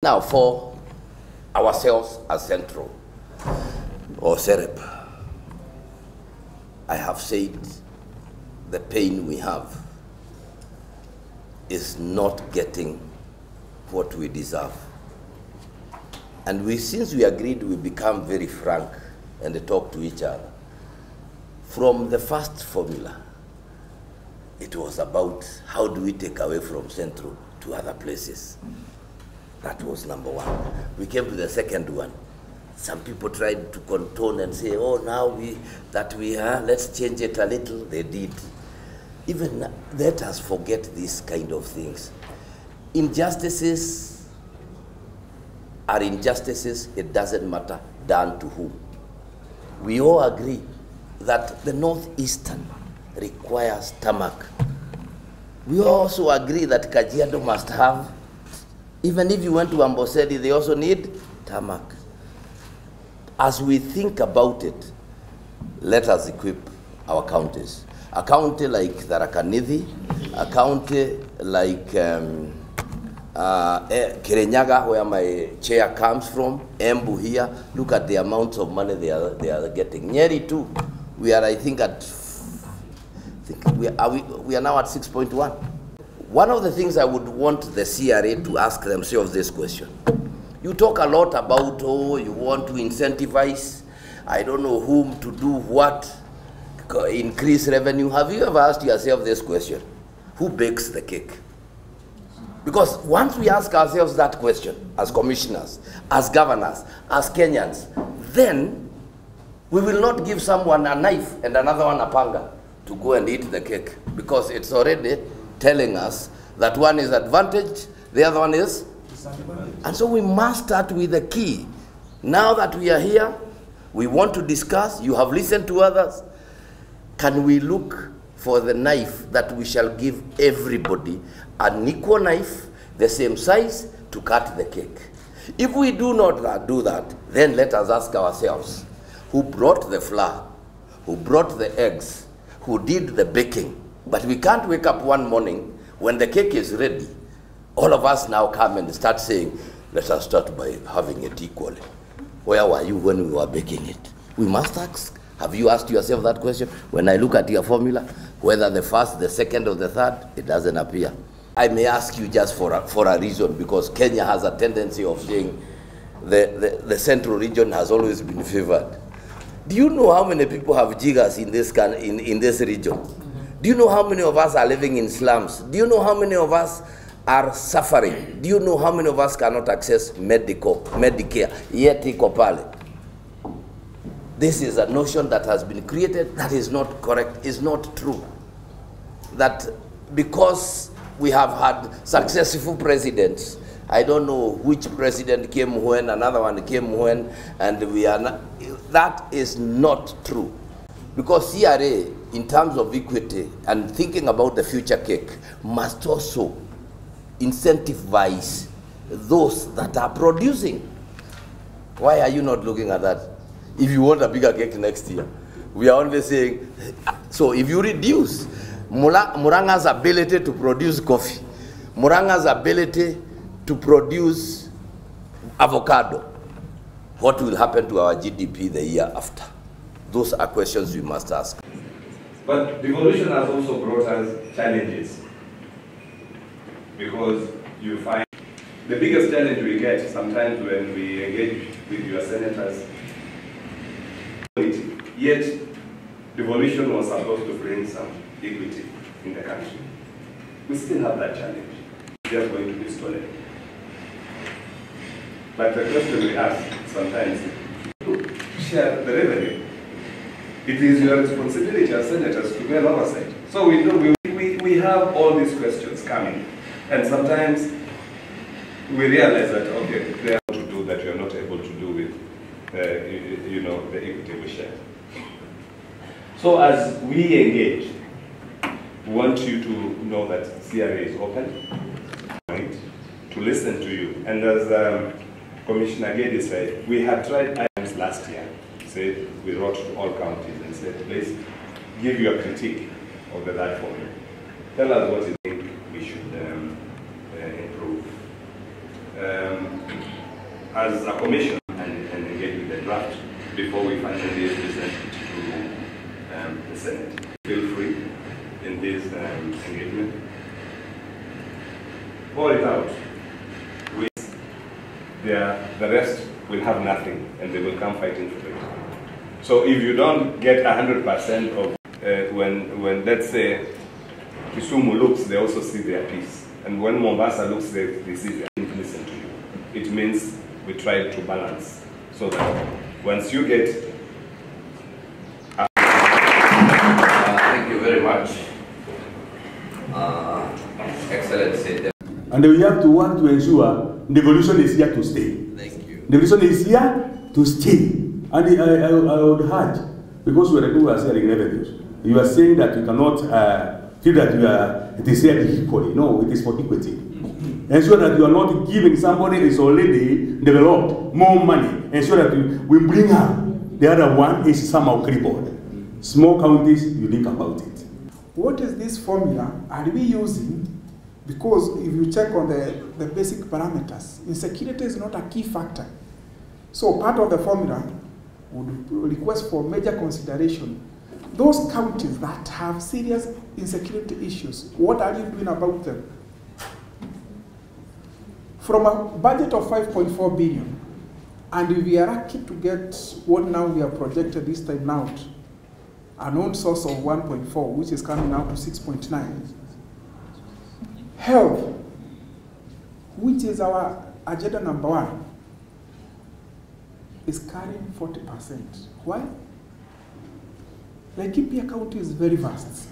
Now, for ourselves as Central or CEREP, I have said the pain we have is not getting what we deserve. And since we agreed, we become very frank and talk to each other. From the first formula, it was about how do we take away from Central to other places. That was number one. We came to the second one. Some people tried to contone and say, oh, now let's change it a little. They did. Even let us forget these kind of things. Injustices are injustices, it doesn't matter done to whom. We all agree that the Northeastern requires tarmac. We also agree that Kajiado must have, even if you went to Amboseli, they also need tarmac. As we think about it, let us equip our counties. A county like Tharaka Nithi, a county like Kirinyaga, where my chair comes from, Embu here, look at the amount of money they are getting. Nyeri too, we are, I think, we are now at 6.1. One of the things I would want the CRA to ask themselves this question. You talk a lot about, oh, you want to incentivize, I don't know whom to do what, increase revenue. Have you ever asked yourself this question? Who bakes the cake? Because once we ask ourselves that question, as commissioners, as governors, as Kenyans, then we will not give someone a knife and another one a panga to go and eat the cake, because it's already telling us that one is advantaged, the other one is disadvantage. And so we must start with the key. Now that we are here, we want to discuss, you have listened to others, can we look for the knife that we shall give everybody, an equal knife, the same size, to cut the cake? If we do not do that, then let us ask ourselves, who brought the flour, who brought the eggs, who did the baking? But we can't wake up one morning when the cake is ready. All of us now come and start saying, let us start by having it equally. Where were you when we were baking it? We must ask. Have you asked yourself that question? When I look at your formula, whether the first, the second, or the third, it doesn't appear. I may ask you just for a reason, because Kenya has a tendency of saying the central region has always been favored. Do you know how many people have jiggers in this region? Do you know how many of us are living in slums? Do you know how many of us are suffering? Do you know how many of us cannot access Medicare? Yet iko pale. This is a notion that has been created that is not correct, is not true. That because we have had successful presidents, I don't know which president came when, another one came when, and we are not, that is not true. Because CRA, in terms of equity and thinking about the future cake, must also incentivize those that are producing. Why are you not looking at that? If you want a bigger cake next year, we are only saying, so if you reduce Muranga's ability to produce coffee, Muranga's ability to produce avocado, what will happen to our GDP the year after? Those are questions we must ask. But devolution has also brought us challenges, because you find the biggest challenge we get sometimes when we engage with your senators, yet devolution was supposed to bring some equity in the country. We still have that challenge. We are going to install it. But the question we ask sometimes is to share the revenue. It is your responsibility as senators to bear oversight. So we have all these questions coming, and sometimes we realize that, okay, they are to do that you are not able to do with the equity we share. So as we engage, we want you to know that CRA is open to listen to you. And as Commissioner Gedi said, we had tried items last year. We wrote to all counties and said, please give your critique of the that formula. Tell us what you think we should improve. as a commission and engage with the draft before we finally present it to the Senate. Feel free in this engagement. Pour it out. The rest will have nothing and they will come fighting for it. So if you don't get 100% of when let's say Kisumu looks, they also see their piece. And when Mombasa looks, they see their piece. Listen to you. It means we try to balance so that once you get thank you very much. Excellency. And we have to want to ensure devolution is here to stay. Thank you. Devolution is here to stay. And I would urge, because we are people who are sharing revenues, you are saying that you cannot feel that it is shared equally. No, it is for equity. Ensure that you are not giving somebody who is already developed more money. Ensure that we bring up the other one is somehow crippled. Small counties, you think about it. What is this formula are we using? Because if you check on the basic parameters, insecurity is not a key factor. So part of the formula would request for major consideration. Those counties that have serious insecurity issues, what are you doing about them? From a budget of 5.4 billion, and if we are lucky to get what now we have projected this time out, an own source of 1.4, which is coming out to 6.9. Health, which is our agenda number 1, is carrying 40%. Why? Laikipia County is very vast.